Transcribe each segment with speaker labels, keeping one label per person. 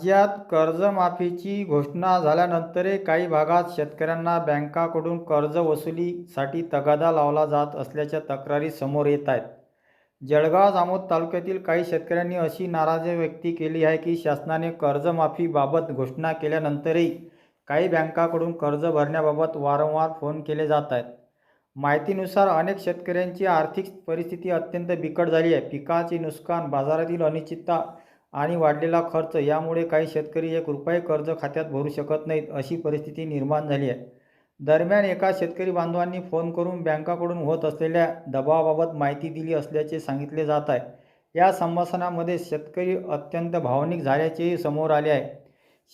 Speaker 1: राज्यात कर्जमाफीची घोषणा झाल्यानंतरही काही भागात शेतकऱ्यांना बँकांकडून कर्जवसुलीसाठी तगादा लावला जात असल्याच्या तक्रारी समोर येत आहेत. जळगाव जामोद तालुक्यातील काही शेतकऱ्यांनी अशी नाराजी व्यक्त केली आहे की शासनाने कर्जमाफीबाबत घोषणा केल्यानंतरही काही बँकांकडून कर्ज भरण्याबाबत वारंवार फोन केले जात आहेत. माहितीनुसार अनेक शेतकऱ्यांची आर्थिक परिस्थिती अत्यंत बिकट झाली आहे. पिकाचे नुकसान, बाजारातील अनिश्चितता आणि वाढलेला खर्च यामुळे काही शेतकरी एक रुपये कर्ज खात्यात भरू शकत नाहीत, अशी परिस्थिती निर्माण झाली आहे. दरम्यान एका शेतकरी बांधवांनी फोन करून बँकांकडून होत असलेल्या दबावाबाबत माहिती दिली असल्याचे सांगितले जात आहे. या संभाषणामध्ये शेतकरी अत्यंत भावनिक झाल्याचेही समोर आले आहे.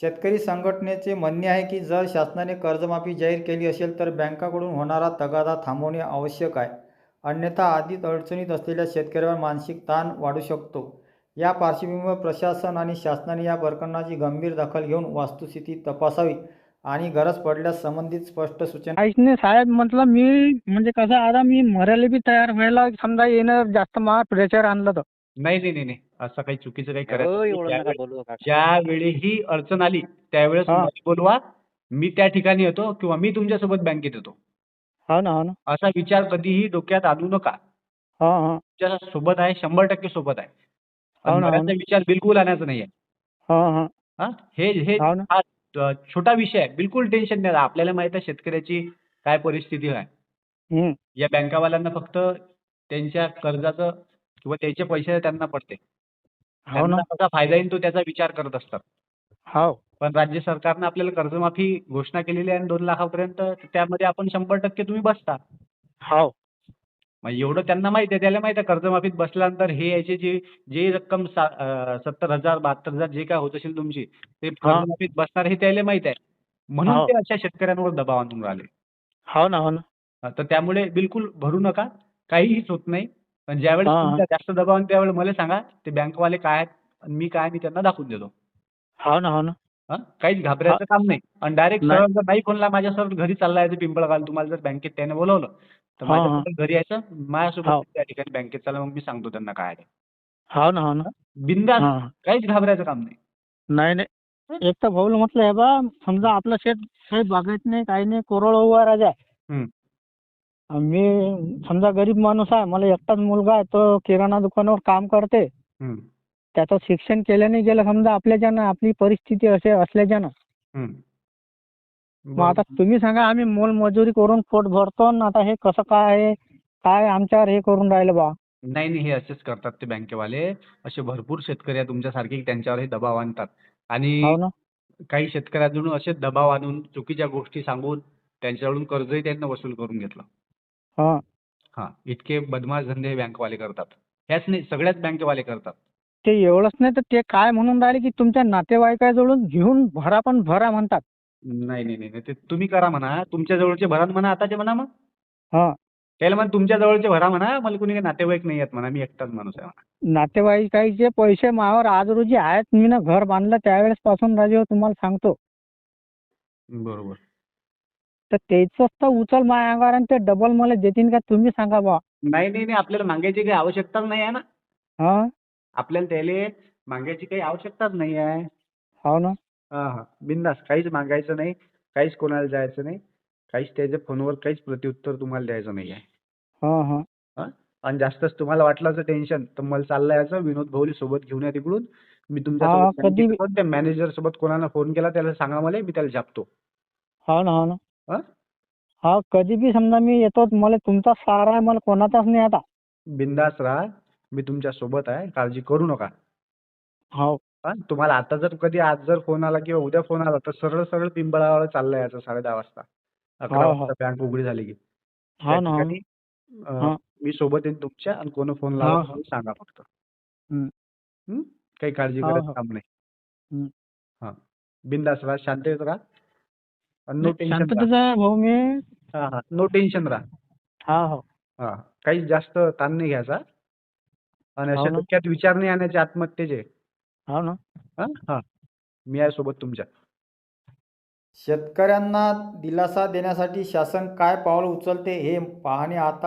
Speaker 1: शेतकरी संघटनेचे म्हणणे आहे की जर शासनाने कर्जमाफी जाहीर केली असेल तर बँकांकडून होणारा तगादा थांबवणे आवश्यक आहे. अन्यथा आधीच अडचणीत असलेल्या शेतकऱ्यांवर मानसिक ताण वाढू शकतो. या पार्श्वभूमीवर प्रशासन आणि शासनाने या प्रकरणाची गंभीर दखल घेऊन वस्तुस्थिती तपासावी आणि गरज पडल्यास संबंधित स्पष्ट सूचना.
Speaker 2: काहीच नाही साहेब, म्हटलं मी म्हणजे कसं आता मी मरायला बी तयार व्हायला समजा येणं जास्त मला प्रेशर आणलं तर.
Speaker 3: नाही नाही नाही नाही असं काही चुकीचं काही करायचं
Speaker 4: हो,
Speaker 3: नाही.
Speaker 4: एवढं नका बोलू काका.
Speaker 3: ज्यावेळीही अडचण आली त्यावेळेस
Speaker 2: हा.
Speaker 3: मला बोलवा, मी त्या ठिकाणी येतो किंवा मी तुमच्यासोबत बँकेत येतो.
Speaker 2: हो ना, हो ना.
Speaker 3: असा विचार कधीही डोक्यात आणू नका.
Speaker 2: हा हा
Speaker 3: तुमच्या सोबत आहे, 100% सोबत आहे.
Speaker 2: हो
Speaker 3: पण
Speaker 2: ना, हो
Speaker 3: मरायचा
Speaker 2: ना.
Speaker 3: विचार बिलकुल आणायचा नाहीये.
Speaker 2: हा हा
Speaker 3: हा हे हे
Speaker 2: हो ना.
Speaker 3: हा छोटा विषय आहे. बिलकुल टेन्शन नाही. आपल्याला माहित आहे शेतकऱ्याची काय परिस्थिती आहे.
Speaker 2: हम्म.
Speaker 3: या बँकावाल्यांना फक्त त्यांच्या कर्जाचं किंवा त्याचे पैसे त्यांना पडते.
Speaker 2: हो ना.
Speaker 3: त्यांना कसा फायदा येईल तो त्याचा विचार करत असतात.
Speaker 2: हो.
Speaker 3: पण राज्य सरकारनं आपल्याला कर्जमाफी घोषणा केलेली आहे 2 लाखापर्यंत. त्यामध्ये आपण 100% तुम्ही बसता.
Speaker 2: हो.
Speaker 3: मग एवढं त्यांना माहिती आहे. त्याला माहिती आहे कर्जमाफीत बसल्यानंतर हे याची जी रक्कम 70,000 72,000 जे काय होत असेल तुमची ते
Speaker 2: हा.
Speaker 3: कर्जमाफीत बसणार हे त्याला माहित आहे. म्हणून
Speaker 2: हो.
Speaker 3: ते अशा शेतकऱ्यांवर दबाव आणून राहिले.
Speaker 2: हो ना, हो ना.
Speaker 3: तर त्यामुळे बिलकुल भरू नका. काहीच होत नाही. पण ज्यावेळेस
Speaker 2: हा हा
Speaker 3: तुमचा जास्त दबाव आहे त्यावेळेस मला सांगा. ते बँकवाले काय आहेत आणि मी काय मी त्यांना दाखवून देतो.
Speaker 2: हो ना, हो ना.
Speaker 3: काहीच घाबरायचं काम नाही. आणि डायरेक्ट
Speaker 2: नाही.
Speaker 3: सरळ जर नाही फोनला माझ्या सरळ घरी चालला यायचं पिंपळगाव. तुम्हाला जर बँकेत त्याने बोलावलं तर
Speaker 2: हा हा
Speaker 3: माझ्यासोबत घरी यायचं. माझ्यासोबत
Speaker 2: हो.
Speaker 3: त्या ठिकाणी बँकेत चला मग मी सांगतो त्यांना काय आहे.
Speaker 2: हो ना, हो ना.
Speaker 3: बिनधास्त.
Speaker 2: हा हा.
Speaker 3: काहीच घाबरायचं काम नाही.
Speaker 2: नाही नाही, एक तर भाऊ म्हटलं हे बा समजा आपलं शेत काही बागायत नाही, काही नाही, कोरड उभा राजा.
Speaker 3: हं.
Speaker 2: मी समजा गरीब माणूस आहे, मला एकटाच मुलगा आहे, तो किराणा दुकानावर काम करते.
Speaker 3: हं.
Speaker 2: त्याचं शिक्षण केल्याने गेलं समजा आपल्याच्यानं, आपली परिस्थिती असे असल्याच्यानं.
Speaker 3: हं.
Speaker 2: मग आता
Speaker 3: बरोबर.
Speaker 2: तुम्ही सांगा, आम्ही मोलमजुरी करून पोट भरतो आणि आता हे कसं काय आहे, काय आमच्यावर हे करून राहिलं बा.
Speaker 3: नाही नाही हे असेच करतात ते बँकेवाले. असे भरपूर शेतकरी आहे तुमच्यासारखे की त्यांच्यावर हे दबाव आणतात. आणि
Speaker 2: हो ना.
Speaker 3: काही शेतकऱ्यांकडून असे दबाव आणून चुकीच्या गोष्टी सांगून त्यांच्याकडून कर्जही त्यांना वसूल करून घेतलं.
Speaker 2: हा.
Speaker 3: हां. इतके बदमाश धंदे हे बँकवाले करतात. ह्याच नाही सगळ्याच बँकेवाले करतात.
Speaker 2: ते एवढंच नाही तर ते काय म्हणून राहिले की तुमच्या नातेवाईकाजवळून घेऊन भरा, पण भरा म्हणतात.
Speaker 3: नाही नाही नाही नाही. ते तुम्ही करा म्हणा. तुमच्या जवळचे भरा म्हणा आताचे म्हणा मग.
Speaker 2: हा.
Speaker 3: त्याला म्हणा तुमच्या जवळचे भरा म्हणा. मला कुणी काही नातेवाईक नाही आहेत म्हणा. मी एकटाच माणूस आहे म्हणा.
Speaker 2: नातेवाईकाचे पैसे मावर आज रोजी आहेत. मी ना घर बांधलं त्यावेळेस पासून राजे तुम्हाला सांगतो.
Speaker 3: बरोबर.
Speaker 2: तर त्याच तर उचल माझ्या अंगावर आणि ते डबल मला देतील का तुम्ही सांगा बा.
Speaker 3: नाही नाही नाही. आपल्याला मागायची काही आवश्यकताच नाही आहे ना.
Speaker 2: हा.
Speaker 3: आपल्याला त्याले मागायची काही आवश्यकताच नाही आहे.
Speaker 2: हो ना.
Speaker 3: हां हां. बिनधास्त. काहीच मागायचं नाही. काहीच कोणाला जायचं नाही. काहीच त्याच्या फोनवर काहीच प्रत्युत्तर तुम्हाला द्यायचं नाही आहे.
Speaker 2: हा हा
Speaker 3: हां. आणि जास्तच तुम्हाला वाटलं असं टेन्शन तर मला चाललं यायचं विनोद भाऊला सोबत घेऊन या तिकडून. मी
Speaker 2: हा
Speaker 3: तुमच्यासोबत
Speaker 2: कधी
Speaker 3: बँकेत येतो. त्या मॅनेजर सोबत कोणाला फोन केला त्याला सांगा मला मी त्याला झापतो.
Speaker 2: हो ना, हो ना.
Speaker 3: हां.
Speaker 2: हा कधी बी समजा मी येतो, मला तुमचा सहारा आहे, मला कोणाचाच नाही आता.
Speaker 3: बिनधास्त राहा. मी तुमच्या सोबत आहे. काळजी करू नका.
Speaker 2: हो.
Speaker 3: तुम्हाला आता जर कधी आज जर फोन आला किंवा उद्या फोन आला तर सरळ सरळ पिंपळगावला चाललं यायचं 10:30 वाजता. 11
Speaker 2: हो हो
Speaker 3: वाजता बँक उघडी झाली की. त्या
Speaker 2: हो ना, हो ना.
Speaker 3: ठिकाणी
Speaker 2: हा
Speaker 3: मी सोबत येईन तुमच्या आणि कोणी फोन
Speaker 2: हा
Speaker 3: लावला
Speaker 2: हा
Speaker 3: तर सांगा फक्त.
Speaker 2: हम्म.
Speaker 3: हं? काही काळजी
Speaker 2: हो
Speaker 3: करायचं
Speaker 2: हो
Speaker 3: काम नाही.
Speaker 2: हम्म.
Speaker 3: हां. बिनधास्त राहा. शांततेत राहा. आणि नो
Speaker 2: नाही,
Speaker 3: टेन्शन राहा.
Speaker 2: शांततेच आहे भाऊ मी.
Speaker 3: हां हां. नो टेन्शन राहा.
Speaker 2: हा हो
Speaker 3: हां. काहीच जास्त ताण नाही घ्यायचा. आणि
Speaker 2: हो
Speaker 3: असे
Speaker 2: ना,
Speaker 3: डोक्यात विचार नाही आणायचे आत्महत्येचे.
Speaker 2: हो ना.
Speaker 3: हां हां. मी आहे सोबत तुमच्या.
Speaker 1: शेतकऱ्यांना दिलासा देण्यासाठी शासन काय पावलं उचलते हे पाहणे आता